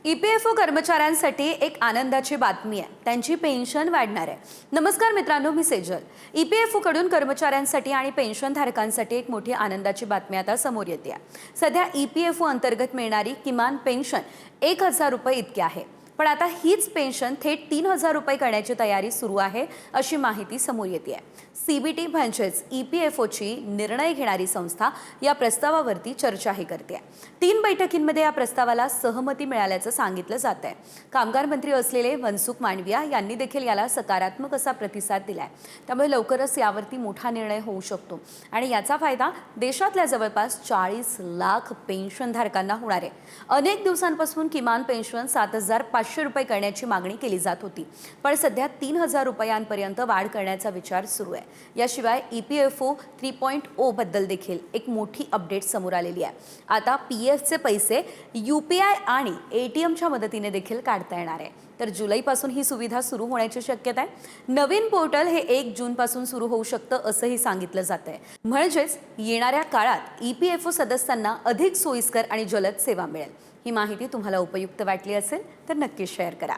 EPFO कर्मचाऱ्यांसाठी एक आनंदाची बातमी आहे, त्यांची पेन्शन वाढणार आहे। नमस्कार मित्रांनो, मी सेजल। EPFO कडून कर्मचाऱ्यांसाठी आणि पेन्शनधारकांसाठी एक मोठी आनंदाची बातमी आता समोर येते आहे। सध्या EPFO अंतर्गत मिळणारी किमान पेन्शन 1000 रुपये इतकी आहे, पण आता हीच पेन्शन थेट 3000 रुपये करण्याची तयारी सुरू आहे अशी माहिती समोर येते आहे। CBT म्हणजेच EPFO ची निर्णय घेणारी संस्था या प्रस्तावावरती चर्चाही करते आहे। 3 बैठकींमध्ये या प्रस्तावाला सहमती मिळाल्याचं सांगितलं जात आहे। कामगार मंत्री असलेले मनसुख मांडविया यांनी देखील याला सकारात्मक असा प्रतिसाद दिलाय। त्यामुळे लवकरच यावरती मोठा निर्णय होऊ शकतो आणि याचा फायदा देशातल्या जवळपास 40 लाख पेन्शनधारकांना होणार आहे। अनेक दिवसांपासून किमान पेन्शन 7500 रुपये करण्याची मागणी केली जात होती, पण सध्या 3000 रुपयांपर्यंत वाढ करण्याचा विचार सुरू आहे। याशिवाय EPFO 3.0 बद्दल देखील एक मोठी अपडेट समोर आलेली आहे। आता PF चे पैसे UPI आणि ATMच्या मदतीने देखील काढता येणार आहे। तर जुलैपासून ही सुविधा सुरू होण्याची शक्यता आहे। नवीन पोर्टल हे 1 जून पासून सुरू होऊ शकतं असंही सांगितलं जातंय। म्हणजेच येणाऱ्या काळात EPFO सदस्यांना अधिक सोयीस्कर आणि जलद सेवा मिळेल। ही माहिती तुम्हाला उपयुक्त वाटली असेल तर नक्की शेअर करा।